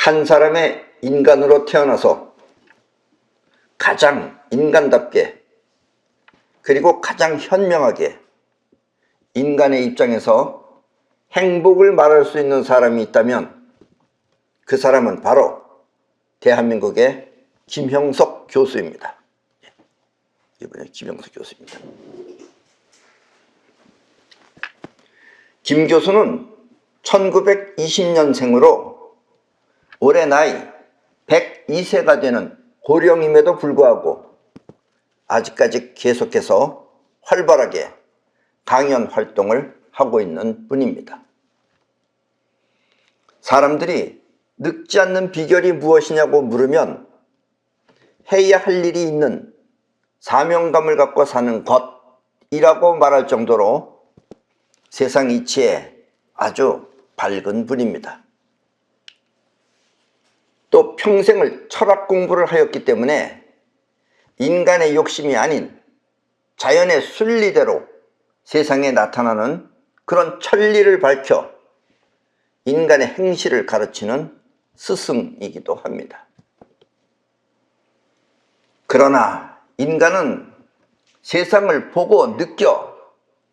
한 사람의 인간으로 태어나서 가장 인간답게 그리고 가장 현명하게 인간의 입장에서 행복을 말할 수 있는 사람이 있다면 그 사람은 바로 대한민국의 김형석 교수입니다. 이번에 김형석 교수입니다. 김 교수는 1920년생으로 올해 나이 102세가 되는 고령임에도 불구하고 아직까지 계속해서 활발하게 강연 활동을 하고 있는 분입니다. 사람들이 늙지 않는 비결이 무엇이냐고 물으면 해야 할 일이 있는 사명감을 갖고 사는 것이라고 말할 정도로 세상 이치에 아주 밝은 분입니다. 또 평생을 철학 공부를 하였기 때문에 인간의 욕심이 아닌 자연의 순리대로 세상에 나타나는 그런 천리를 밝혀 인간의 행실을 가르치는 스승이기도 합니다. 그러나 인간은 세상을 보고 느껴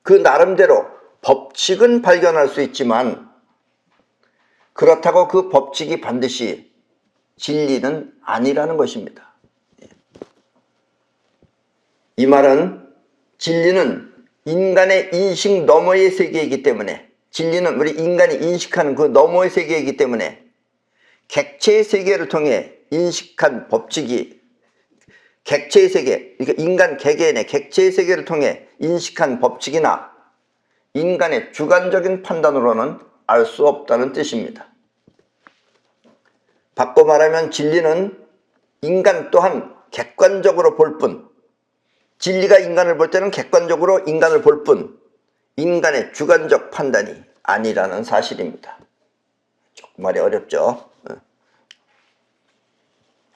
그 나름대로 법칙은 발견할 수 있지만 그렇다고 그 법칙이 반드시 진리는 아니라는 것입니다. 이 말은 진리는 인간의 인식 너머의 세계이기 때문에, 진리는 우리 인간이 인식하는 그 너머의 세계이기 때문에 객체의 세계를 통해 인식한 법칙이 객체의 세계, 그러니까 인간 개개인의 객체의 세계를 통해 인식한 법칙이나 인간의 주관적인 판단으로는 알 수 없다는 뜻입니다. 바꿔 말하면 진리는 인간 또한 객관적으로 볼 뿐, 진리가 인간을 볼 때는 객관적으로 인간을 볼 뿐 인간의 주관적 판단이 아니라는 사실입니다. 조금 말이 어렵죠?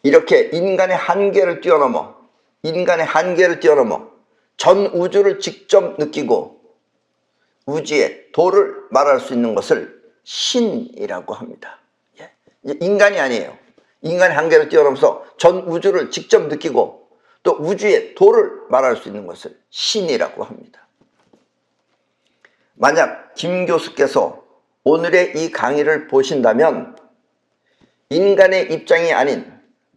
이렇게 인간의 한계를 뛰어넘어 전 우주를 직접 느끼고 우주의 도를 말할 수 있는 것을 신이라고 합니다. 인간이 아니에요. 인간의 한계를 뛰어넘어서 전 우주를 직접 느끼고 또 우주의 도를 말할 수 있는 것을 신이라고 합니다. 만약 김 교수께서 오늘의 이 강의를 보신다면 인간의 입장이 아닌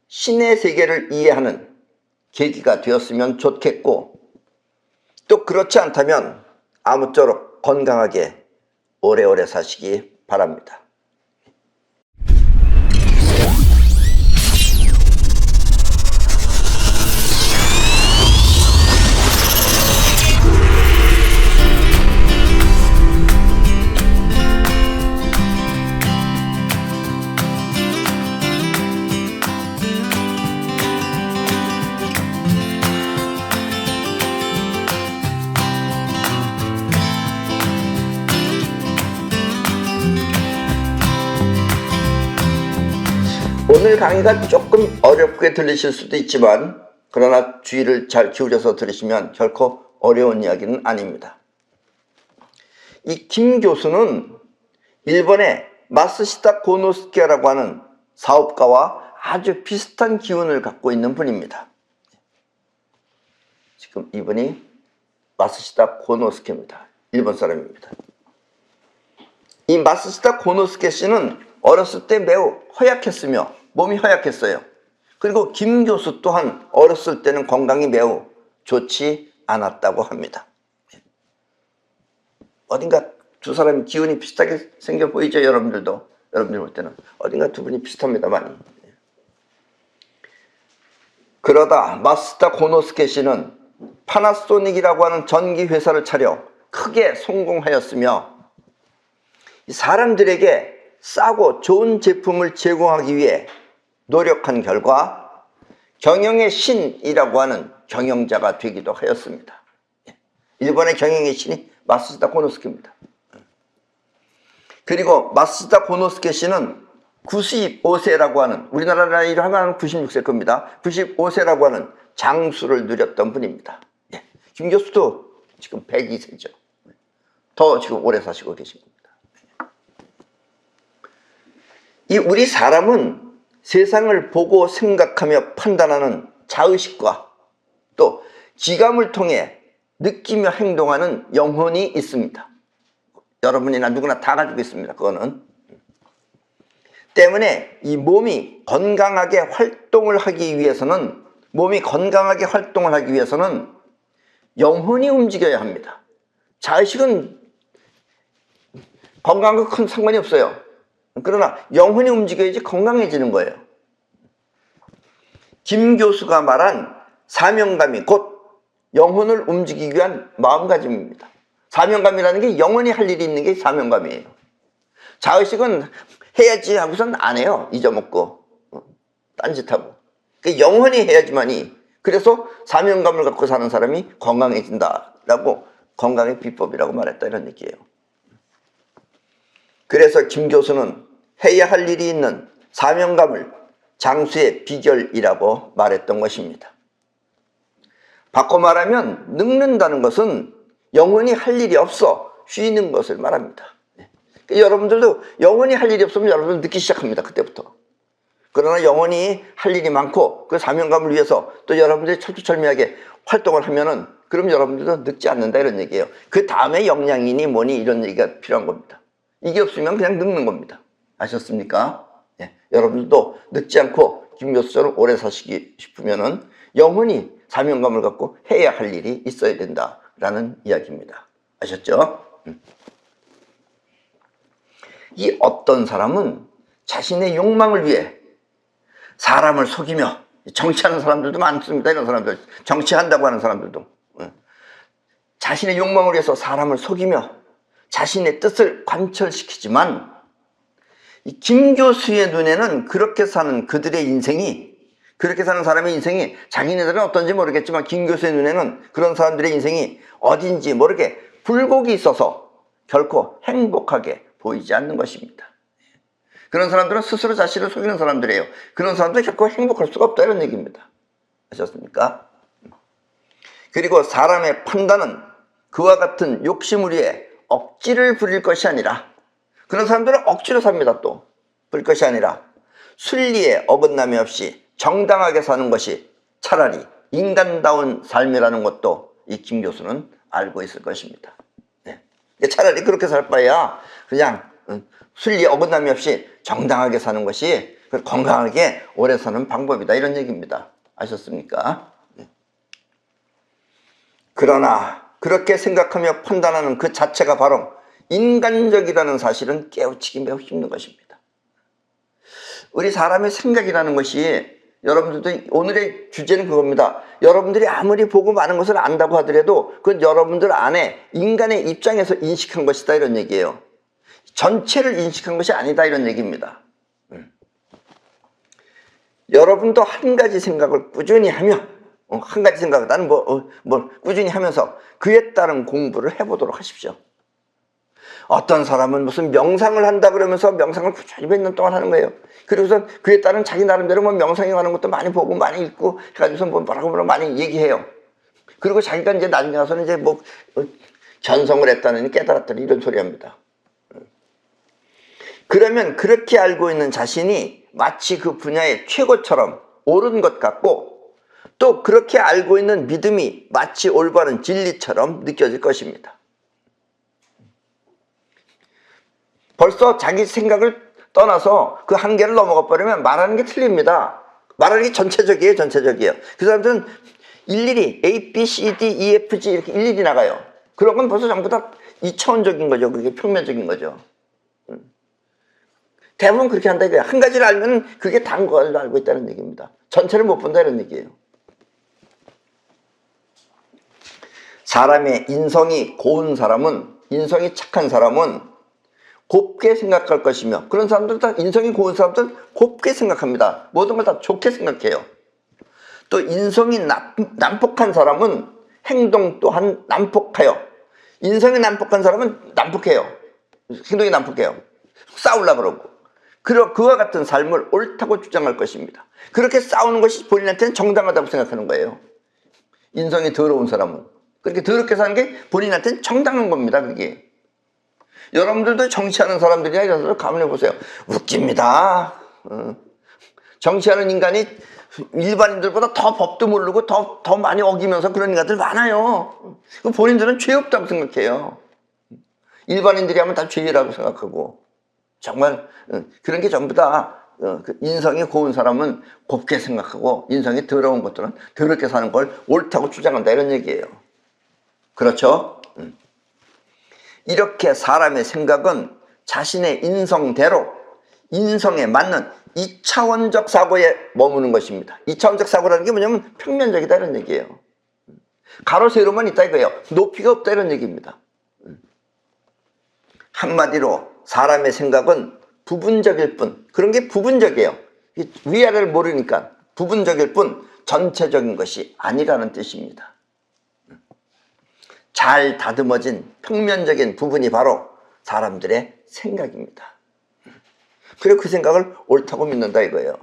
신의 세계를 이해하는 계기가 되었으면 좋겠고, 또 그렇지 않다면 아무쪼록 건강하게 오래오래 사시기 바랍니다. 오늘 강의가 조금 어렵게 들리실 수도 있지만 그러나 주의를 잘 기울여서 들으시면 결코 어려운 이야기는 아닙니다. 이 김 교수는 일본의 마쓰시타 고노스케라고 하는 사업가와 아주 비슷한 기운을 갖고 있는 분입니다. 지금 이분이 마쓰시타 고노스케입니다. 일본 사람입니다. 이 마쓰시타 고노스케 씨는 어렸을 때 매우 허약했으며 몸이 허약했어요. 그리고 김 교수 또한 어렸을 때는 건강이 매우 좋지 않았다고 합니다. 어딘가 두 사람이 기운이 비슷하게 생겨 보이죠? 여러분들 볼 때는 어딘가 두 분이 비슷합니다, 많이. 그러다 마쓰시타 고노스케 씨는 파나소닉이라고 하는 전기 회사를 차려 크게 성공하였으며 사람들에게 싸고 좋은 제품을 제공하기 위해 노력한 결과 경영의 신이라고 하는 경영자가 되기도 하였습니다. 일본의 경영의 신이 마쓰시타 고노스케입니다. 그리고 마쓰시타 고노스케 씨는 95세라고 하는, 우리나라 나이로 하면 96세 겁니다. 95세라고 하는 장수를 누렸던 분입니다. 김 교수도 지금 102세죠. 더 지금 오래 사시고 계십니다. 이 우리 사람은 세상을 보고 생각하며 판단하는 자의식과 또 지감을 통해 느끼며 행동하는 영혼이 있습니다. 여러분이나 누구나 다 가지고 있습니다. 그거는. 때문에 이 몸이 건강하게 활동을 하기 위해서는 영혼이 움직여야 합니다. 자의식은 건강과 큰 상관이 없어요. 그러나 영혼이 움직여야지 건강해지는 거예요. 김 교수가 말한 사명감이 곧 영혼을 움직이기 위한 마음가짐입니다. 사명감이라는 게 영혼이 할 일이 있는 게 사명감이에요. 자의식은 해야지 하고선 안 해요. 잊어먹고 딴짓하고. 영혼이 해야지만이, 그래서 사명감을 갖고 사는 사람이 건강해진다라고, 건강의 비법이라고 말했다, 이런 얘기예요. 그래서 김 교수는 해야 할 일이 있는 사명감을 장수의 비결이라고 말했던 것입니다. 바꿔 말하면 늙는다는 것은 영원히 할 일이 없어 쉬는 것을 말합니다. 여러분들도 영원히 할 일이 없으면 여러분들 늦기 시작합니다. 그때부터. 그러나 영원히 할 일이 많고 그 사명감을 위해서 또 여러분들이 철두철미하게 활동을 하면은, 그럼 여러분들도 늙지 않는다, 이런 얘기예요. 그 다음에 역량이니 뭐니 이런 얘기가 필요한 겁니다. 이게 없으면 그냥 늙는 겁니다. 아셨습니까? 예. 여러분들도 늙지 않고 김 교수처럼 오래 사시기 싶으면은 영원히 사명감을 갖고 해야 할 일이 있어야 된다라는 이야기입니다. 아셨죠? 이 어떤 사람은 자신의 욕망을 위해 사람을 속이며, 정치하는 사람들도 많습니다. 이런 사람들, 정치한다고 하는 사람들도 자신의 욕망을 위해서 사람을 속이며 자신의 뜻을 관철시키지만, 이 김 교수의 눈에는 그렇게 사는 그들의 인생이, 그렇게 사는 사람의 인생이, 자기네들은 어떤지 모르겠지만 김 교수의 눈에는 그런 사람들의 인생이 어딘지 모르게 굴곡이 있어서 결코 행복하게 보이지 않는 것입니다. 그런 사람들은 스스로 자신을 속이는 사람들이에요. 그런 사람들은 결코 행복할 수가 없다, 이런 얘기입니다. 아셨습니까? 그리고 사람의 판단은 그와 같은 욕심을 위해 억지를 부릴 것이 아니라, 그런 사람들은 억지로 삽니다. 또 부릴 것이 아니라 순리에 어긋남이 없이 정당하게 사는 것이 차라리 인간다운 삶이라는 것도 이 김 교수는 알고 있을 것입니다. 네. 차라리 그렇게 살 바에야 그냥 순리에 어긋남이 없이 정당하게 사는 것이 건강하게 오래 사는 방법이다, 이런 얘기입니다. 아셨습니까? 네. 그러나 그렇게 생각하며 판단하는 그 자체가 바로 인간적이라는 사실은 깨우치기 매우 힘든 것입니다. 우리 사람의 생각이라는 것이, 여러분들도 오늘의 주제는 그겁니다. 여러분들이 아무리 보고 많은 것을 안다고 하더라도 그건 여러분들 안에 인간의 입장에서 인식한 것이다, 이런 얘기예요. 전체를 인식한 것이 아니다, 이런 얘기입니다. 여러분도 한 가지 생각을 꾸준히 하며, 한 가지 생각을 나는 꾸준히 하면서 그에 따른 공부를 해보도록 하십시오. 어떤 사람은 무슨 명상을 한다 그러면서 명상을 꾸준히 몇 년 동안 하는 거예요. 그리고서 그에 따른 자기 나름대로 명상에 관한 것도 많이 보고 많이 읽고 해가지고서 뭐라고 많이 얘기해요. 그리고 자기가 이제 나중에 와서는 이제 견성을 했다느니 깨달았다니 이런 소리 합니다. 그러면 그렇게 알고 있는 자신이 마치 그 분야의 최고처럼 옳은 것 같고, 또 그렇게 알고 있는 믿음이 마치 올바른 진리처럼 느껴질 것입니다. 벌써 자기 생각을 떠나서 그 한계를 넘어가 버리면 말하는 게 틀립니다. 말하는 게 전체적이에요. 전체적이에요. 그 사람들은 일일이 A, B, C, D, E, F, G 이렇게 일일이 나가요. 그런 건 벌써 전부 다 2차원적인 거죠. 그게 평면적인 거죠. 대부분 그렇게 한다 이거예요. 한 가지를 알면 그게 다인 걸로 알고 있다는 얘기입니다. 전체를 못 본다, 이런 얘기예요. 사람의 인성이 고운 사람은, 인성이 착한 사람은 곱게 생각할 것이며, 그런 사람들 다, 인성이 고운 사람들은 곱게 생각합니다. 모든 걸 다 좋게 생각해요. 또 인성이 난폭한 사람은 행동 또한 난폭하여, 인성이 난폭한 사람은 난폭해요. 행동이 난폭해요. 싸우려고 그러고. 그와 같은 삶을 옳다고 주장할 것입니다. 그렇게 싸우는 것이 본인한테는 정당하다고 생각하는 거예요. 인성이 더러운 사람은 그렇게 더럽게 사는 게 본인한테는 정당한 겁니다. 그게 여러분들도 정치하는 사람들이나 이런 사람들 가만히 보세요. 웃깁니다. 정치하는 인간이 일반인들보다 더 법도 모르고 더 많이 어기면서 그런 인간들 많아요. 본인들은 죄 없다고 생각해요. 일반인들이 하면 다 죄라고 생각하고. 정말 그런 게 전부 다 인성이 고운 사람은 곱게 생각하고 인성이 더러운 것들은 더럽게 사는 걸 옳다고 주장한다 이런 얘기예요. 그렇죠? 이렇게 사람의 생각은 자신의 인성대로 인성에 맞는 이차원적 사고에 머무는 것입니다. 이차원적 사고라는 게 뭐냐면 평면적이다 이런 얘기예요. 가로 세로만 있다 이거예요. 높이가 없다 이런 얘기입니다. 한마디로 사람의 생각은 부분적일 뿐, 그런 게 부분적이에요. 위아래를 모르니까 부분적일 뿐 전체적인 것이 아니라는 뜻입니다. 잘 다듬어진 평면적인 부분이 바로 사람들의 생각입니다. 그리고 그 생각을 옳다고 믿는다 이거예요.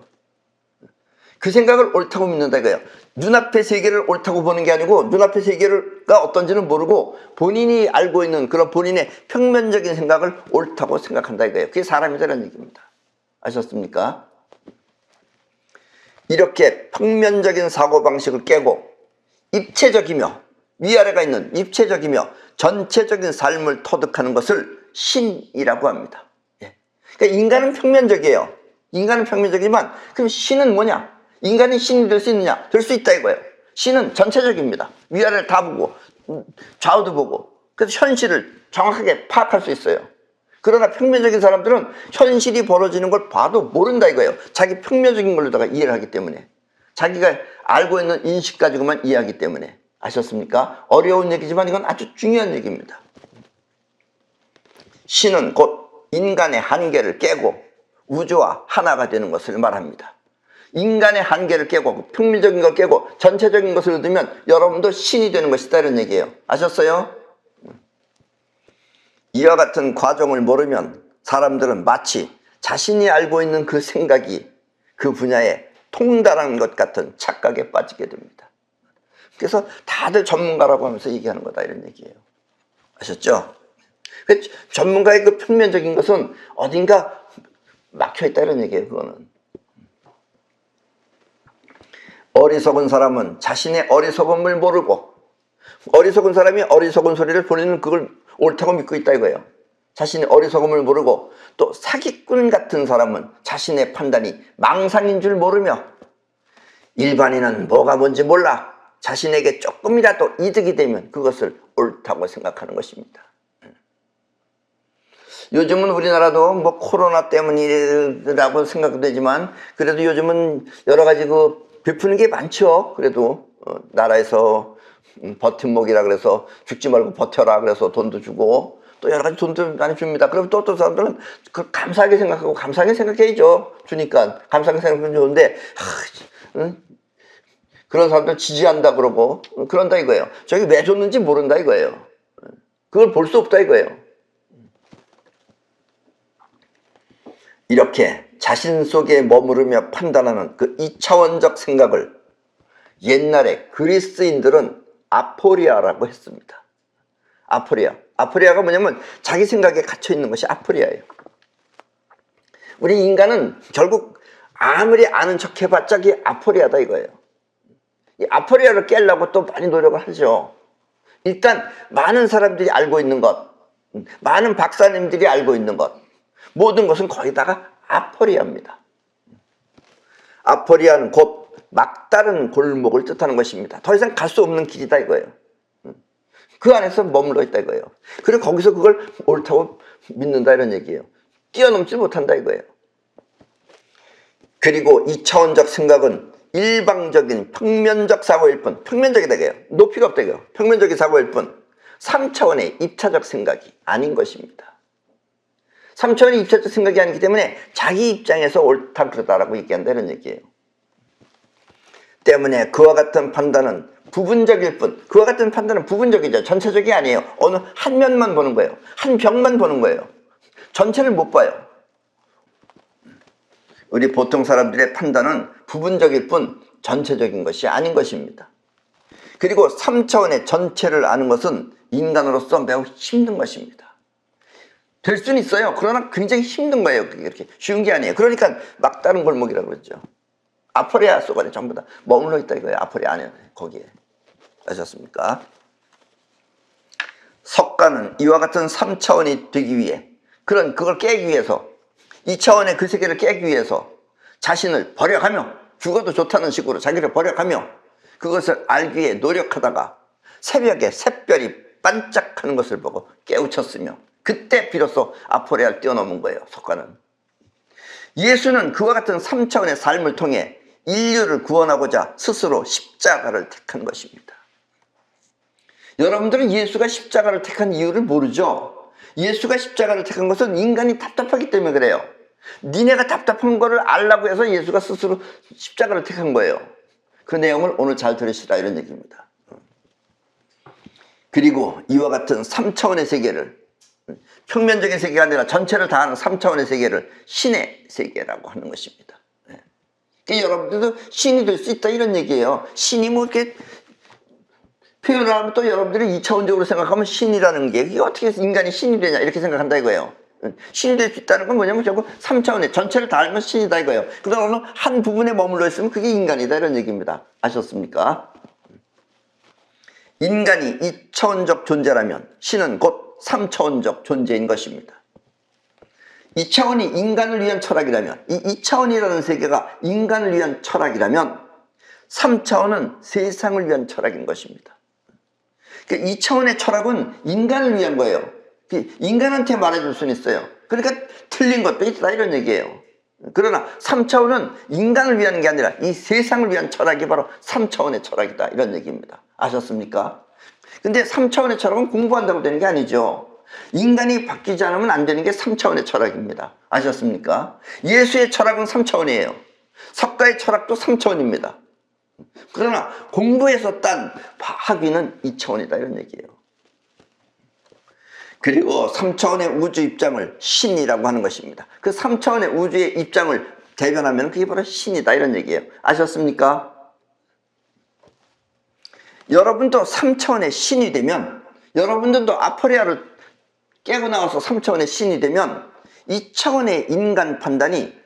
그 생각을 옳다고 믿는다 이거예요. 눈앞의 세계를 옳다고 보는 게 아니고 눈앞의 세계가 어떤지는 모르고 본인이 알고 있는 그런 본인의 평면적인 생각을 옳다고 생각한다 이거예요. 그게 사람이라는 얘기입니다. 아셨습니까? 이렇게 평면적인 사고방식을 깨고 입체적이며 위아래가 있는 입체적이며 전체적인 삶을 터득하는 것을 신이라고 합니다. 그러니까 인간은 평면적이에요. 인간은 평면적이지만 그럼 신은 뭐냐? 인간이 신이 될 수 있느냐? 될 수 있다 이거예요. 신은 전체적입니다. 위아래를 다 보고 좌우도 보고 그래서 현실을 정확하게 파악할 수 있어요. 그러나 평면적인 사람들은 현실이 벌어지는 걸 봐도 모른다 이거예요. 자기 평면적인 걸로다가 이해를 하기 때문에 자기가 알고 있는 인식 가지고만 이해하기 때문에. 아셨습니까? 어려운 얘기지만 이건 아주 중요한 얘기입니다. 신은 곧 인간의 한계를 깨고 우주와 하나가 되는 것을 말합니다. 인간의 한계를 깨고 평면적인 걸 깨고 전체적인 것을 얻으면 여러분도 신이 되는 것이다 이런 얘기예요. 아셨어요? 이와 같은 과정을 모르면 사람들은 마치 자신이 알고 있는 그 생각이 그 분야에 통달한 것 같은 착각에 빠지게 됩니다. 그래서 다들 전문가라고 하면서 얘기하는 거다 이런 얘기예요. 아셨죠? 전문가의 그 평면적인 것은 어딘가 막혀있다 이런 얘기예요. 그거는 어리석은 사람은 자신의 어리석음을 모르고 어리석은 사람이 어리석은 소리를 보내는 그걸 옳다고 믿고 있다 이거예요. 자신의 어리석음을 모르고 또 사기꾼 같은 사람은 자신의 판단이 망상인 줄 모르며 일반인은 뭐가 뭔지 몰라 자신에게 조금이라도 이득이 되면 그것을 옳다고 생각하는 것입니다. 요즘은 우리나라도 뭐 코로나 때문이라고 생각되지만 그래도 요즘은 여러 가지 베푸는 게 많죠. 그래도 나라에서 버팀목이라 그래서 죽지 말고 버텨라 그래서 돈도 주고 또 여러 가지 돈도 많이 줍니다. 그럼 또 사람들은 감사하게 생각하고 감사하게 생각해야죠. 주니까 감사하게 생각하면 좋은데 그런 사람들 지지한다 그러고 그런다 이거예요. 저게 왜 줬는지 모른다 이거예요. 그걸 볼 수 없다 이거예요. 이렇게 자신 속에 머무르며 판단하는 그 이차원적 생각을 옛날에 그리스인들은 아포리아라고 했습니다. 아포리아가 뭐냐면 자기 생각에 갇혀 있는 것이 아포리아예요. 우리 인간은 결국 아무리 아는 척 해봤자 그게 아포리아다 이거예요. 이 아포리아를 깨려고 또 많이 노력을 하죠. 일단 많은 사람들이 알고 있는 것, 많은 박사님들이 알고 있는 것, 모든 것은 거의 다가 아포리아입니다. 아포리아는 곧 막다른 골목을 뜻하는 것입니다. 더 이상 갈 수 없는 길이다 이거예요. 그 안에서 머물러 있다 이거예요. 그리고 거기서 그걸 옳다고 믿는다 이런 얘기예요. 뛰어넘지 못한다 이거예요. 그리고 이차원적 생각은 일방적인 평면적 사고일 뿐, 평면적이다 이거예요. 높이가 없다 이거예요. 평면적인 사고일 뿐 3차원의 입차적 생각이 아닌 것입니다. 3차원의 입차적 생각이 아니기 때문에 자기 입장에서 옳다 그러다라고 얘기한다 이런 얘기예요. 때문에 그와 같은 판단은 부분적일 뿐, 그와 같은 판단은 부분적이죠. 전체적이 아니에요. 어느 한 면만 보는 거예요. 한 벽만 보는 거예요. 전체를 못 봐요. 우리 보통 사람들의 판단은 부분적일 뿐 전체적인 것이 아닌 것입니다. 그리고 3차원의 전체를 아는 것은 인간으로서 매우 힘든 것입니다. 될 수는 있어요. 그러나 굉장히 힘든 거예요. 그게 이렇게 쉬운 게 아니에요. 그러니까 막다른 골목이라고 그러죠. 아포레아 속 안에 전부 다 머물러 있다 이거예요. 아포레아 안에 거기에. 아셨습니까? 석가는 이와 같은 3차원이 되기 위해 그걸 깨기 위해서 2차원의 그 세계를 깨기 위해서 자신을 버려가며 죽어도 좋다는 식으로 자기를 버려가며 그것을 알기 위해 노력하다가 새벽에 샛별이 반짝하는 것을 보고 깨우쳤으며 그때 비로소 아포레아를 뛰어넘은 거예요. 석가는. 예수는 그와 같은 3차원의 삶을 통해 인류를 구원하고자 스스로 십자가를 택한 것입니다. 여러분들은 예수가 십자가를 택한 이유를 모르죠? 예수가 십자가를 택한 것은 인간이 답답하기 때문에 그래요. 니네가 답답한 거를 알라고 해서 예수가 스스로 십자가를 택한 거예요. 그 내용을 오늘 잘 들으시라 이런 얘기입니다. 그리고 이와 같은 3차원의 세계를 평면적인 세계가 아니라 전체를 다하는 3차원의 세계를 신의 세계라고 하는 것입니다. 그러니까 여러분들도 신이 될 수 있다 이런 얘기예요. 신이 뭐 이렇게 표현을 하면 또 여러분들이 2차원적으로 생각하면 신이라는 게 이게 어떻게 인간이 신이 되냐 이렇게 생각한다 이거예요. 신이 될 수 있다는 건 뭐냐면 결국 3차원의 전체를 다 알면 신이다 이거예요. 그러나 어느 한 부분에 머물러 있으면 그게 인간이다 이런 얘기입니다. 아셨습니까? 인간이 2차원적 존재라면 신은 곧 3차원적 존재인 것입니다. 2차원이 인간을 위한 철학이라면 이 2차원이라는 세계가 인간을 위한 철학이라면 3차원은 세상을 위한 철학인 것입니다. 그러니까 2차원의 철학은 인간을 위한 거예요. 인간한테 말해줄 수는 있어요. 그러니까 틀린 것도 있다 이런 얘기예요. 그러나 3차원은 인간을 위한 게 아니라 이 세상을 위한 철학이 바로 3차원의 철학이다 이런 얘기입니다. 아셨습니까? 근데 3차원의 철학은 공부한다고 되는 게 아니죠. 인간이 바뀌지 않으면 안 되는 게 3차원의 철학입니다. 아셨습니까? 예수의 철학은 3차원이에요. 석가의 철학도 3차원입니다. 그러나 공부해서 딴 학위는 2차원이다 이런 얘기예요. 그리고 3차원의 우주 입장을 신이라고 하는 것입니다. 그 3차원의 우주의 입장을 대변하면 그게 바로 신이다 이런 얘기예요. 아셨습니까? 여러분도 3차원의 신이 되면 여러분들도 아포레아를 깨고 나와서 3차원의 신이 되면 2차원의 인간 판단이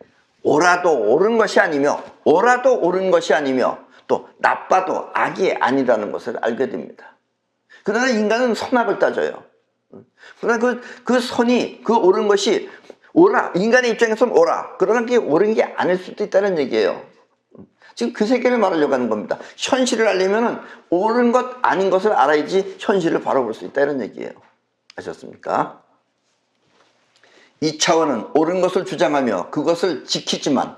옳아도 옳은 것이 아니며 옳아도 옳은 것이 아니며 또 나빠도 악이 아니라는 것을 알게 됩니다. 그러나 인간은 선악을 따져요. 그러나 그 선이 그 옳은 것이 옳아 인간의 입장에서는 옳아 그러나 그게 옳은 게 아닐 수도 있다는 얘기예요. 지금 그 세계를 말하려고 하는 겁니다. 현실을 알려면 옳은 것 아닌 것을 알아야지 현실을 바로 볼 수 있다 이런 얘기예요. 아셨습니까? 2차원은 옳은 것을 주장하며 그것을 지키지만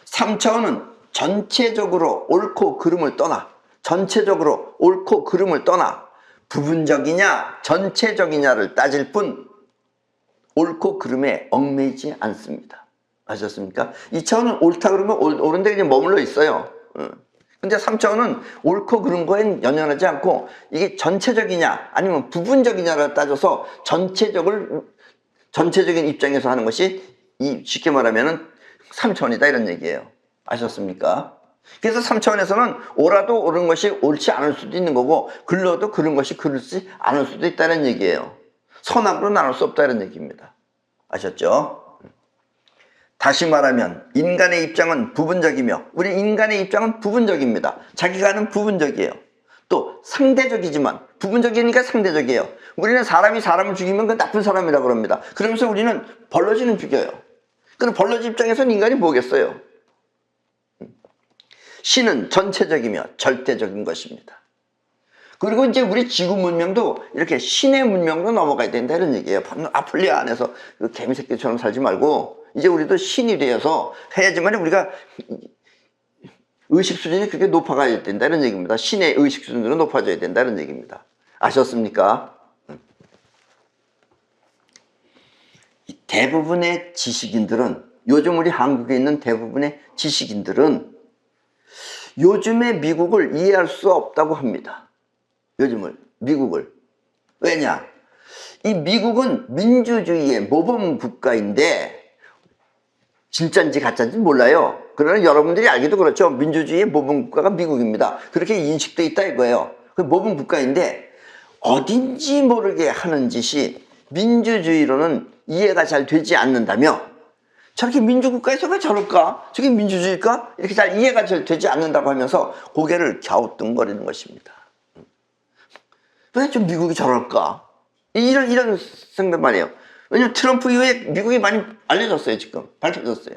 3차원은 전체적으로 옳고 그름을 떠나 부분적이냐 전체적이냐를 따질 뿐 옳고 그름에 얽매이지 않습니다. 아셨습니까? 2차원은 옳다 그러면 옳은 데 그냥 머물러 있어요. 근데 3차원은 옳고 그른 거엔 연연하지 않고 이게 전체적이냐 아니면 부분적이냐를 따져서 전체적인 입장에서 하는 것이 쉽게 말하면 3차원이다 이런 얘기예요. 아셨습니까? 그래서 3차원에서는 옳아도 옳은 것이 옳지 않을 수도 있는 거고 글러도 그른 것이 그렇지 않을 수도 있다는 얘기예요. 선악으로 나눌 수 없다는 얘기입니다. 아셨죠? 다시 말하면 인간의 입장은 부분적이며 우리 인간의 입장은 부분적입니다. 자기가 하는 부분적이에요. 또 상대적이지만 부분적이니까 상대적이에요. 우리는 사람이 사람을 죽이면 그 나쁜 사람이라고 그럽니다. 그러면서 우리는 벌러지는 죽여요. 그럼 벌러지 입장에서는 인간이 뭐겠어요? 신은 전체적이며 절대적인 것입니다. 그리고 이제 우리 지구 문명도 이렇게 신의 문명으로 넘어가야 된다 이런 얘기예요. 아플리아 안에서 그 개미새끼처럼 살지 말고 이제 우리도 신이 되어서 해야지만 우리가 의식 수준이 그렇게 높아가야 된다 이런 얘기입니다. 신의 의식 수준으로 높아져야 된다 이런 얘기입니다. 아셨습니까? 대부분의 지식인들은 요즘 우리 한국에 있는 대부분의 지식인들은 요즘의 미국을 이해할 수 없다고 합니다. 미국을. 왜냐? 이 미국은 민주주의의 모범 국가인데 진짜인지 가짜인지 몰라요. 그러나 여러분들이 알기도 그렇죠. 민주주의의 모범 국가가 미국입니다. 그렇게 인식돼 있다 이거예요. 그 모범 국가인데 어딘지 모르게 하는 짓이 민주주의로는 이해가 잘 되지 않는다며 저렇게 민주국가에서 왜 저럴까? 저게 민주주의일까? 이렇게 잘 이해가 잘 되지 않는다고 하면서 고개를 갸우뚱거리는 것입니다. 왜 좀 미국이 저럴까? 이런 생각 말이에요. 왜냐면 트럼프 이후에 미국이 많이 알려졌어요. 지금 밝혀졌어요.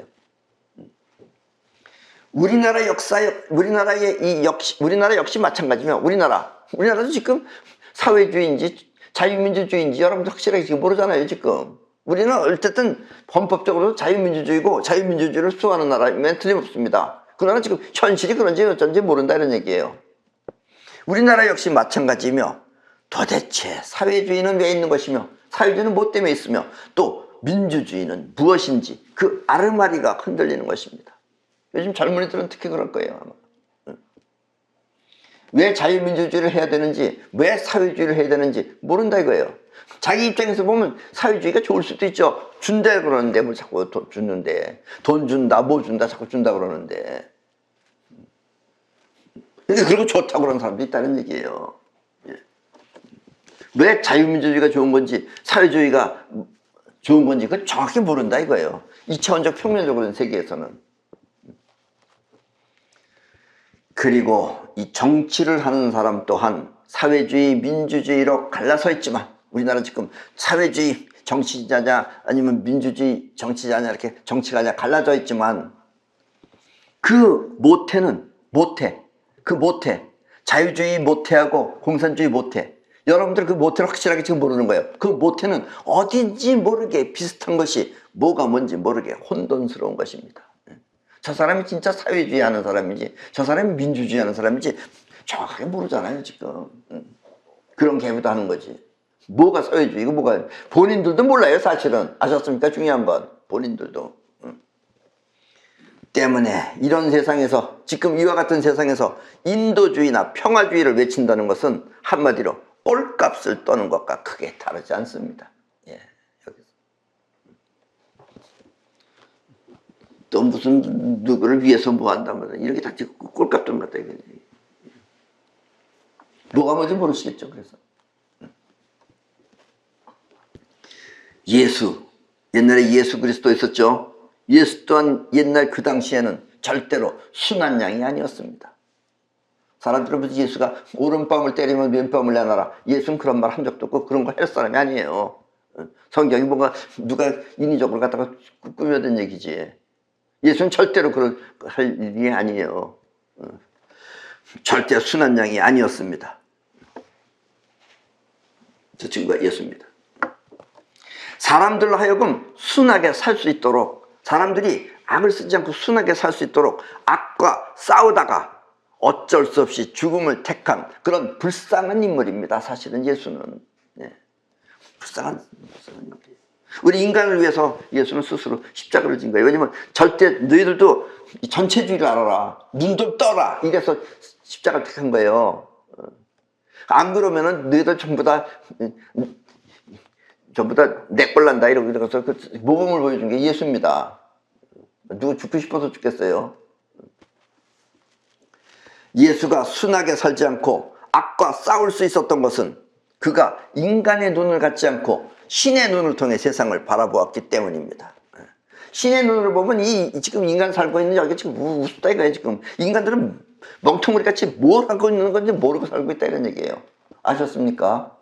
우리나라 역시 마찬가지며 우리나라도 지금 사회주의인지 자유민주주의인지 여러분들 확실하게 지금 모르잖아요. 지금 우리는 어쨌든 헌법적으로 자유민주주의고 자유민주주의를 수호하는 나라이면 틀림없습니다. 그러나 지금 현실이 그런지 어쩐지 모른다 이런 얘기예요. 우리나라 역시 마찬가지며 도대체 사회주의는 왜 있는 것이며 사회주의는 뭐 때문에 있으며 또 민주주의는 무엇인지 그 아르마리가 흔들리는 것입니다. 요즘 젊은이들은 특히 그럴 거예요. 아마. 왜 자유민주주의를 해야 되는지 왜 사회주의를 해야 되는지 모른다 이거예요. 자기 입장에서 보면 사회주의가 좋을 수도 있죠. 준대 그러는데 뭐 자꾸 돈 주는데 돈 준다 뭐 준다 자꾸 준다 그러는데 근데 그리고 좋다고 그러는 사람도 있다는 얘기예요. 왜 자유민주주의가 좋은 건지 사회주의가 좋은 건지 그걸 정확히 모른다 이거예요. 2차원적 평면적으로는 세계에서는. 그리고 이 정치를 하는 사람 또한 사회주의 민주주의로 갈라서 있지만 우리나라 지금 사회주의 정치자냐 아니면 민주주의 정치자냐 이렇게 정치가 갈라져 있지만 그 모태는 자유주의 모태하고 공산주의 모태 여러분들 그 모태를 확실하게 지금 모르는 거예요. 그 모태는 어딘지 모르게 비슷한 것이 뭐가 뭔지 모르게 혼돈스러운 것입니다. 저 사람이 진짜 사회주의 하는 사람인지 저 사람이 민주주의 하는 사람인지 정확하게 모르잖아요 지금. 그런 개부도 하는 거지. 뭐가 사회주의고 뭐가 본인들도 몰라요 사실은. 아셨습니까? 중요한 건 본인들도. 때문에 이런 세상에서 지금 이와 같은 세상에서 인도주의나 평화주의를 외친다는 것은 한마디로 꼴값을 떠는 것과 크게 다르지 않습니다. 예, 여기서. 또 무슨 누구를 위해서 뭐 한다면 이렇게 다 꼴값 떠는 것 같다. 뭐가 뭔지 모르시겠죠. 그래서 예수 옛날에 예수 그리스도 있었죠. 예수 또한 옛날 그 당시에는 절대로 순한 양이 아니었습니다. 사람들은 예수가 오른뺨을 때리면 왼뺨을 내놔라. 예수는 그런 말 한 적도 없고 그런 걸 할 사람이 아니에요. 성경이 뭔가 누가 인위적으로 갖다가 꾸며든 얘기지. 예수는 절대로 그런 할 일이 아니에요. 절대 순한 양이 아니었습니다. 저 친구가 예수입니다. 사람들로 하여금 순하게 살 수 있도록 사람들이 악을 쓰지 않고 순하게 살 수 있도록 악과 싸우다가 어쩔 수 없이 죽음을 택한 그런 불쌍한 인물입니다. 사실은 예수는. 불쌍한 인물이에요. 우리 인간을 위해서 예수는 스스로 십자가를 진 거예요. 왜냐면 절대 너희들도 전체주의를 알아라. 눈 좀 떠라. 이래서 십자가를 택한 거예요. 안 그러면은 너희들 전부 다 내꼴난다 이러면서 그 모범을 보여준 게 예수입니다. 누구 죽고 싶어서 죽겠어요. 예수가 순하게 살지 않고 악과 싸울 수 있었던 것은 그가 인간의 눈을 갖지 않고 신의 눈을 통해 세상을 바라보았기 때문입니다. 신의 눈으로 보면 지금 인간 살고 있는 여기 지금 우습다 이거예요. 지금 인간들은 멍텅구리 같이 뭘 하고 있는 건지 모르고 살고 있다 이런 얘기예요. 아셨습니까?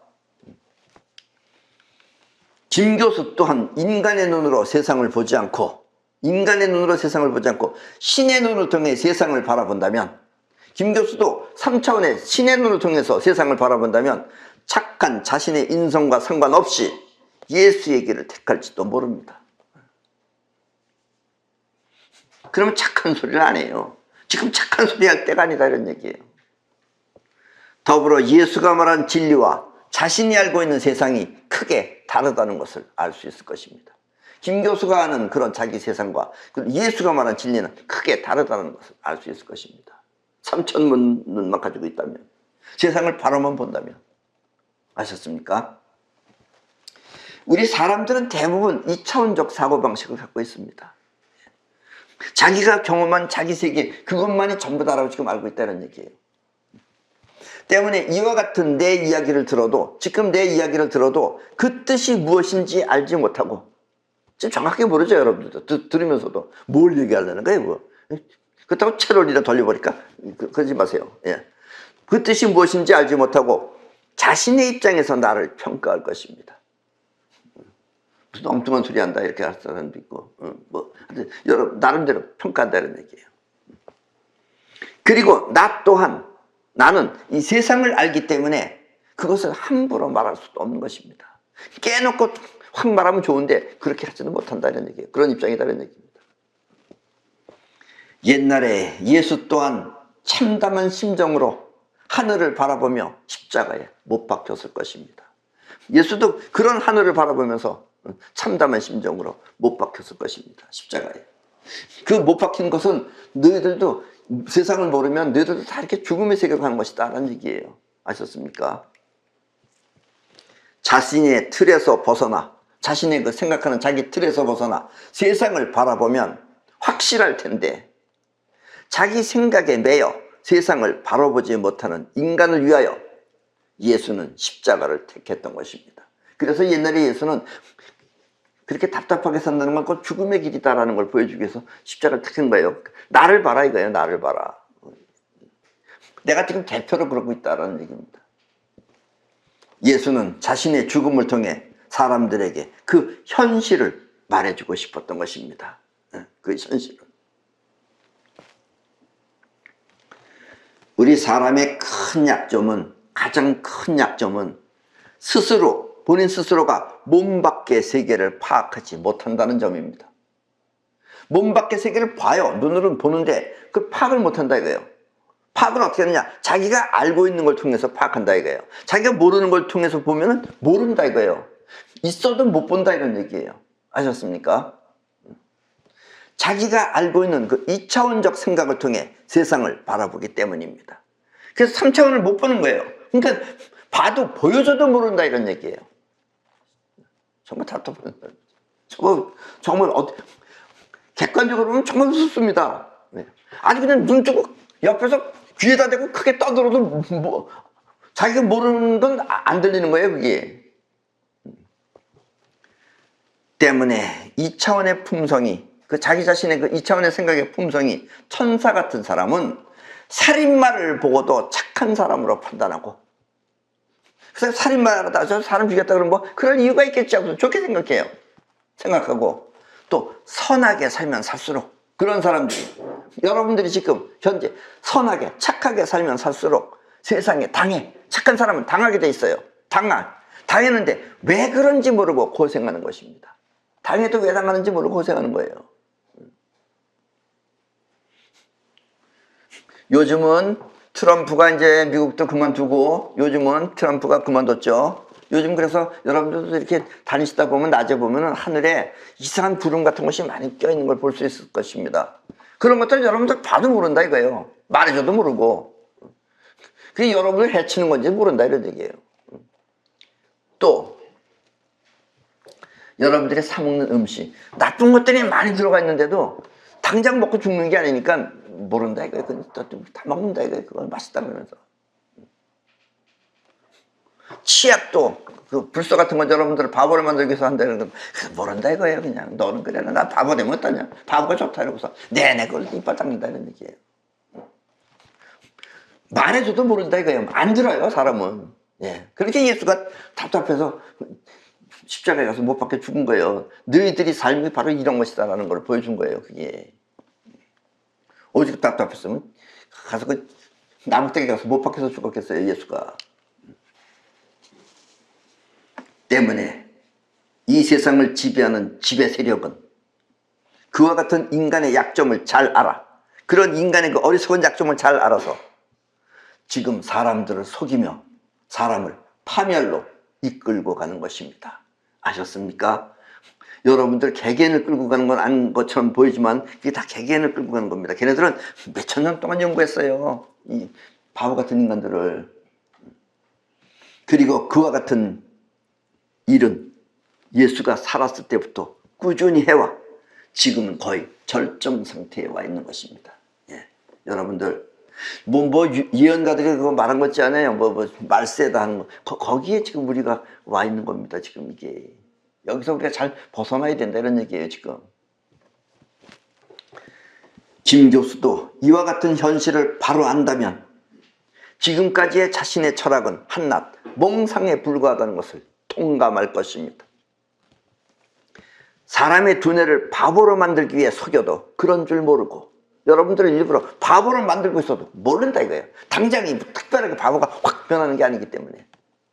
김 교수 또한 인간의 눈으로 세상을 보지 않고 신의 눈을 통해 세상을 바라본다면 김 교수도 3차원의 신의 눈을 통해서 세상을 바라본다면 착한 자신의 인성과 상관없이 예수의 길을 택할지도 모릅니다. 그러면 착한 소리를 안 해요. 지금 착한 소리 할 때가 아니다 이런 얘기예요. 더불어 예수가 말한 진리와 자신이 알고 있는 세상이 크게 다르다는 것을 알 수 있을 것입니다. 김 교수가 아는 그런 자기 세상과 예수가 말한 진리는 크게 다르다는 것을 알 수 있을 것입니다. 3,000문 눈만 가지고 있다면 세상을 바로만 본다면 아셨습니까? 우리 사람들은 대부분 2차원적 사고방식을 갖고 있습니다. 자기가 경험한 자기 세계 그것만이 전부다라고 지금 알고 있다는 얘기예요. 때문에 이와 같은 내 이야기를 들어도, 지금 내 이야기를 들어도 그 뜻이 무엇인지 알지 못하고, 지금 정확하게 모르죠, 여러분들도. 들으면서도 뭘 얘기하려는 거예요, 뭐. 그렇다고 채널이라 돌려버릴까? 그러지 마세요. 예. 그 뜻이 무엇인지 알지 못하고 자신의 입장에서 나를 평가할 것입니다. 무슨 엉뚱한 소리 한다 이렇게 할 사람도 있고, 여러분 나름대로 평가한다는 얘기예요. 그리고 나 또한, 나는 이 세상을 알기 때문에 그것을 함부로 말할 수도 없는 것입니다. 깨놓고 확 말하면 좋은데 그렇게 하지는 못한다는 얘기예요. 그런 입장이다는 얘기입니다. 옛날에 예수 또한 참담한 심정으로 하늘을 바라보며 십자가에 못 박혔을 것입니다. 예수도 그런 하늘을 바라보면서 참담한 심정으로 못 박혔을 것입니다. 십자가에. 그 못 박힌 것은 너희들도 세상을 모르면 너희들도 다 이렇게 죽음의 세계로 가는 것이다 라는 얘기예요. 아셨습니까? 자신의 틀에서 벗어나, 자신의 그 생각하는 자기 틀에서 벗어나 세상을 바라보면 확실할 텐데, 자기 생각에 매여 세상을 바라보지 못하는 인간을 위하여 예수는 십자가를 택했던 것입니다. 그래서 옛날에 예수는 그렇게 답답하게 산다는 건 그 죽음의 길이다라는 걸 보여주기 위해서 십자가를 택한 거예요. 나를 봐라 이거예요. 나를 봐라. 내가 지금 대표로 그러고 있다라는 얘기입니다. 예수는 자신의 죽음을 통해 사람들에게 그 현실을 말해주고 싶었던 것입니다. 그 현실을. 우리 사람의 큰 약점은, 가장 큰 약점은 스스로, 본인 스스로가 몸 밖의 세계를 파악하지 못한다는 점입니다. 몸 밖의 세계를 봐요. 눈으로는 보는데 그 파악을 못한다 이거예요. 파악은 어떻게 하느냐? 자기가 알고 있는 걸 통해서 파악한다 이거예요. 자기가 모르는 걸 통해서 보면은 모른다 이거예요. 있어도 못 본다 이런 얘기예요. 아셨습니까? 자기가 알고 있는 그 2차원적 생각을 통해 세상을 바라보기 때문입니다. 그래서 3차원을 못 보는 거예요. 그러니까 봐도 보여줘도 모른다 이런 얘기예요. 정말 답답한 정말 객관적으로 보면 정말 우습습니다. 아주 그냥 눈 뜨고 옆에서 귀에다 대고 크게 떠들어도 자기가 모르는 건 안 들리는 거예요, 그게. 때문에 2차원의 품성이, 그 자기 자신의 그 2차원의 생각의 품성이 천사 같은 사람은 살인마를 보고도 착한 사람으로 판단하고, 그래서 살인마를 하다 저 사람 죽였다 그러면 뭐 그럴 이유가 있겠지 하고 좋게 생각하고 또 선하게 살면 살수록, 그런 사람들이, 여러분들이 지금 현재 선하게 착하게 살면 살수록 세상에 착한 사람은 당하게 돼 있어요. 당했는데 왜 그런지 모르고 고생하는 것입니다. 당해도 왜 당하는지 모르고 고생하는 거예요. 요즘은 트럼프가 이제 미국도 그만두고, 요즘은 트럼프가 그만뒀죠. 요즘 그래서 여러분들도 이렇게 다니시다 보면 낮에 보면 하늘에 이상한 구름 같은 것이 많이 껴있는 걸 볼 수 있을 것입니다. 그런 것들 여러분들 봐도 모른다 이거예요. 말해줘도 모르고. 그게 여러분을 해치는 건지 모른다 이런 얘기예요. 또 여러분들이 사 먹는 음식, 나쁜 것들이 많이 들어가 있는데도 당장 먹고 죽는 게 아니니까 모른다 이거예요. 다 먹는다 이거예요. 그건 맛있다 그러면서. 치약도 그 불소 같은 건 여러분들 바보를 만들기 위해서 한다는 건 모른다 이거예요. 그냥 너는 그래, 나 바보 되면 어떠냐, 바보가 좋다 이러고서 내내 그걸 이빨 닦는다 이런 얘기예요. 말해줘도 모른다 이거예요. 안 들어요 사람은. 예. 그렇게 예수가 답답해서 십자가에 가서 못 박혀 죽은 거예요. 너희들이 삶이 바로 이런 것이다 라는 걸 보여준 거예요. 그게 오직 답답했으면 가서 그 나무떼기 가서 못 박혀서 죽었겠어요. 예수가. 때문에 이 세상을 지배하는 지배 세력은 그와 같은 인간의 약점을 잘 알아. 그런 인간의 그 어리석은 약점을 잘 알아서 지금 사람들을 속이며 사람을 파멸로 이끌고 가는 것입니다. 아셨습니까? 여러분들 개개인을 끌고 가는 건 아닌 것처럼 보이지만 그게 다 개개인을 끌고 가는 겁니다. 걔네들은 몇천 년 동안 연구했어요. 이 바보 같은 인간들을. 그리고 그와 같은 일은 예수가 살았을 때부터 꾸준히 해와 지금은 거의 절정 상태에 와 있는 것입니다. 예. 여러분들 예언가들이 그거 말한 것 같지 않아요? 말세다 하는 거. 거기에 지금 우리가 와 있는 겁니다. 지금 이게. 여기서 우리가 잘 벗어나야 된다 이런 얘기예요, 지금. 김 교수도 이와 같은 현실을 바로 안다면 지금까지의 자신의 철학은 한낱 몽상에 불과하다는 것을 통감할 것입니다. 사람의 두뇌를 바보로 만들기 위해 속여도 그런 줄 모르고, 여러분들을 일부러 바보로 만들고 있어도 모른다 이거예요. 당장이 특별하게 바보가 확 변하는 게 아니기 때문에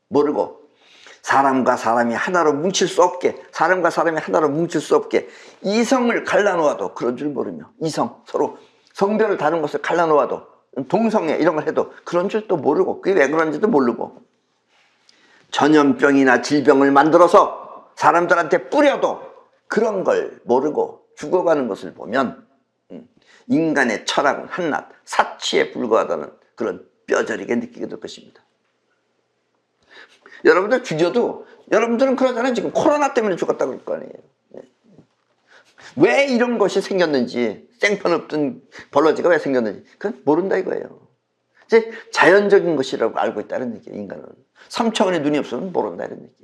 모르고, 사람과 사람이 하나로 뭉칠 수 없게, 사람과 사람이 하나로 뭉칠 수 없게 이성을 갈라놓아도 그런 줄 모르며, 이성, 서로 성별을 다른 것을 갈라놓아도, 동성애 이런 걸 해도 그런 줄도 모르고, 그게 왜 그런지도 모르고, 전염병이나 질병을 만들어서 사람들한테 뿌려도 그런 걸 모르고 죽어가는 것을 보면 인간의 철학은 한낱 사치에 불과하다는 그런 뼈저리게 느끼게 될 것입니다. 여러분들 죽여도, 여러분들은 그러잖아요. 지금 코로나 때문에 죽었다고 그럴 거 아니에요. 왜 이런 것이 생겼는지, 생편없던 벌러지가 왜 생겼는지 그건 모른다 이거예요. 이제 자연적인 것이라고 알고 있다는 얘기예요. 인간은 3차원의 눈이 없으면 모른다 이런 얘기예요.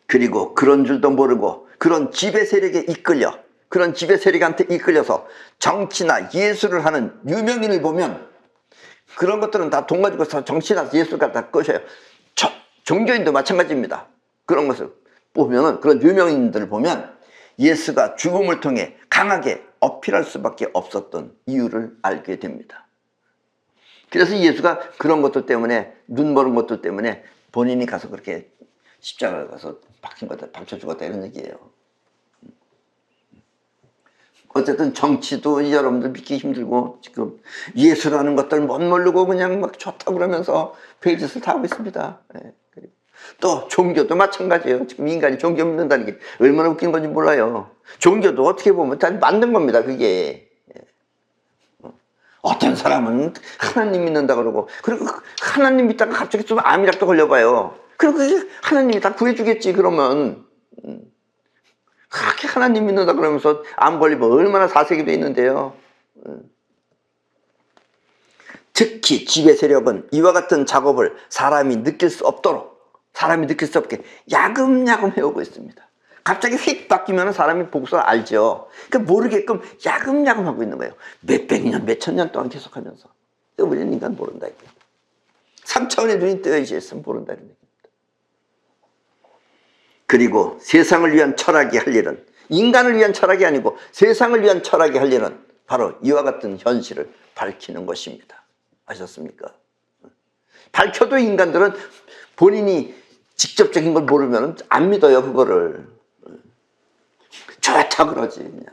그리고 그런 줄도 모르고 그런 지배 세력에 이끌려, 그런 지배 세력한테 이끌려서 정치나 예술을 하는 유명인을 보면, 그런 것들은 다 돈 가지고 정치나 예술 갖다 꺼셔요. 종교인도 마찬가지입니다. 그런 것을 보면은, 그런 유명인들을 보면 예수가 죽음을 통해 강하게 어필할 수밖에 없었던 이유를 알게 됩니다. 그래서 예수가 그런 것들 때문에, 눈 멀은 것들 때문에 본인이 가서 그렇게 십자가에 가서 박힌 거다, 박혀 죽었다 이런 얘기예요. 어쨌든 정치도 여러분들 믿기 힘들고, 지금 예수라는 것들 못 모르고 그냥 막 좋다고 그러면서 별짓을 다 하고 있습니다. 네. 또 종교도 마찬가지예요. 지금 인간이 종교 믿는다는 게 얼마나 웃긴 건지 몰라요. 종교도 어떻게 보면 다 만든 겁니다, 그게. 어떤 사람은 하나님 믿는다 그러고, 그리고 하나님 믿다가 갑자기 좀 암이라도 걸려봐요. 그리고 하나님이 다 구해주겠지 그러면. 그렇게 하나님 믿는다 그러면서 암 걸리면 얼마나 사색이 돼 있는데요. 특히 지배 세력은 이와 같은 작업을 사람이 느낄 수 없게 야금야금 해오고 있습니다. 갑자기 휙 바뀌면 사람이 복수를 알죠. 그러니까 모르게끔 야금야금 하고 있는 거예요. 몇백 년, 몇천 년 동안 계속하면서. 우리는 인간 모른다 이거예요. 3차원의 눈이 뜨여 있으면 모른다 이런 얘기입니다. 그리고 세상을 위한 철학이 할 일은, 인간을 위한 철학이 아니고 세상을 위한 철학이 할 일은 바로 이와 같은 현실을 밝히는 것입니다. 아셨습니까? 밝혀도 인간들은 본인이 직접적인 걸 모르면 안 믿어요, 그거를. 좋다 그러지, 그냥.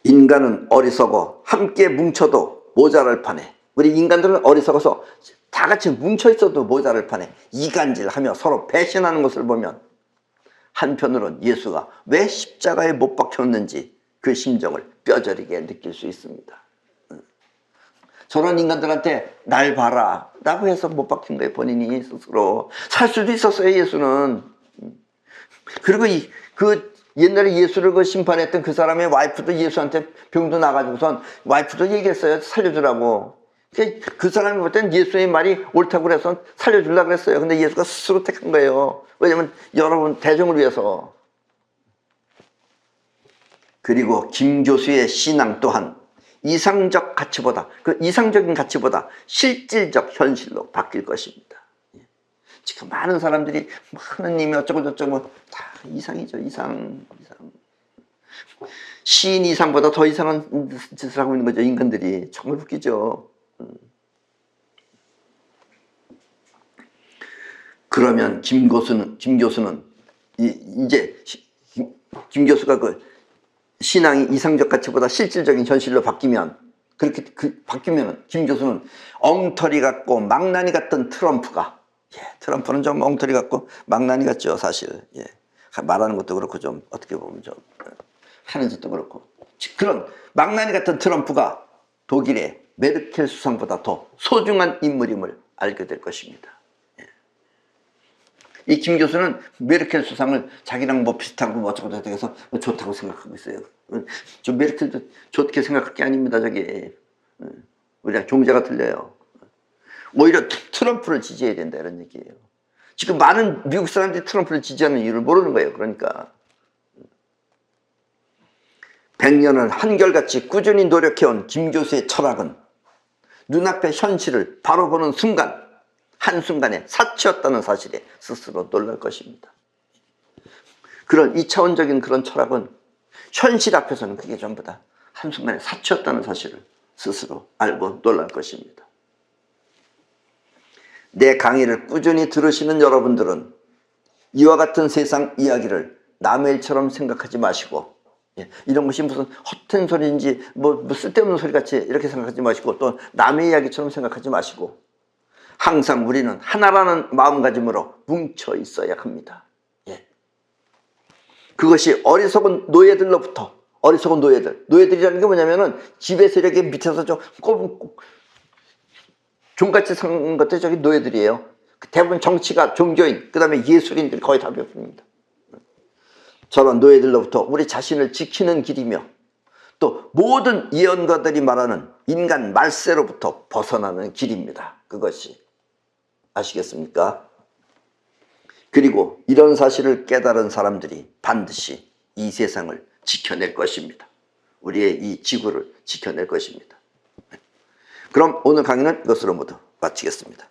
인간은 어리석어 함께 뭉쳐도 모자랄 판에, 우리 인간들은 어리석어서 다 같이 뭉쳐 있어도 모자랄 판에 이간질하며 서로 배신하는 것을 보면, 한편으론 예수가 왜 십자가에 못 박혔는지 그 심정을 뼈저리게 느낄 수 있습니다. 저런 인간들한테 날 봐라 라고 해서 못 박힌 거예요. 본인이 스스로. 살 수도 있었어요, 예수는. 그리고 그 옛날에 예수를 그 심판했던 그 사람의 와이프도 예수한테 병도 나가지고선 와이프도 얘기했어요. 살려주라고. 그 사람이 볼 땐 예수의 말이 옳다고 그래서 살려주려고 그랬어요. 근데 예수가 스스로 택한 거예요. 왜냐면 여러분 대중을 위해서. 그리고 김 교수의 신앙 또한 이상적 가치보다, 그 이상적인 가치보다 실질적 현실로 바뀔 것입니다. 지금 많은 사람들이 하느님이 어쩌고 저쩌고 다 이상이죠. 이상. 시인 이상보다 더 이상한 짓을 하고 있는 거죠, 인간들이. 정말 웃기죠. 그러면 김 교수는 이제 김 교수가 그 신앙이 이상적 가치보다 실질적인 현실로 바뀌면, 그렇게 바뀌면 김 교수는 엉터리 같고 망나니 같던 트럼프가, 트럼프는 좀 엉터리 같고 망나니 같죠, 사실. 말하는 것도 그렇고 좀 어떻게 보면 좀 하는 짓도 그렇고, 그런 망나니 같은 트럼프가 독일의 메르켈 수상보다 더 소중한 인물임을 알게 될 것입니다. 이 김 교수는 메르켈 수상을 자기랑 뭐 비슷하고 뭐 어쩌고 저쩌고 해서 좋다고 생각하고 있어요. 저 메르켈도 좋게 생각할 게 아닙니다. 저게 우리랑 종자가 틀려요. 오히려 트럼프를 지지해야 된다 이런 얘기예요. 지금 많은 미국 사람들이 트럼프를 지지하는 이유를 모르는 거예요. 그러니까 100년을 한결같이 꾸준히 노력해온 김 교수의 철학은 눈앞의 현실을 바로 보는 순간, 한순간에 사치였다는 사실에 스스로 놀랄 것입니다. 그런 이차원적인 그런 철학은 현실 앞에서는 그게 전부 다 한순간에 사치였다는 사실을 스스로 알고 놀랄 것입니다. 내 강의를 꾸준히 들으시는 여러분들은 이와 같은 세상 이야기를 남의 일처럼 생각하지 마시고, 이런 것이 무슨 헛된 소리인지 뭐 쓸데없는 소리같이 이렇게 생각하지 마시고, 또 남의 이야기처럼 생각하지 마시고, 항상 우리는 하나라는 마음가짐으로 뭉쳐 있어야 합니다. 그것이 어리석은 노예들로부터, 어리석은 노예들이라는 게 뭐냐면은 지배 세력의 밑에서 좀 종같이 사는 것들이 저기 노예들이에요. 대부분 정치가, 종교인, 그 다음에 예술인들이 거의 다 베풀입니다. 저런 노예들로부터 우리 자신을 지키는 길이며, 또 모든 예언가들이 말하는 인간 말세로부터 벗어나는 길입니다. 그것이. 아시겠습니까? 그리고 이런 사실을 깨달은 사람들이 반드시 이 세상을 지켜낼 것입니다. 우리의 이 지구를 지켜낼 것입니다. 그럼 오늘 강의는 이것으로 모두 마치겠습니다.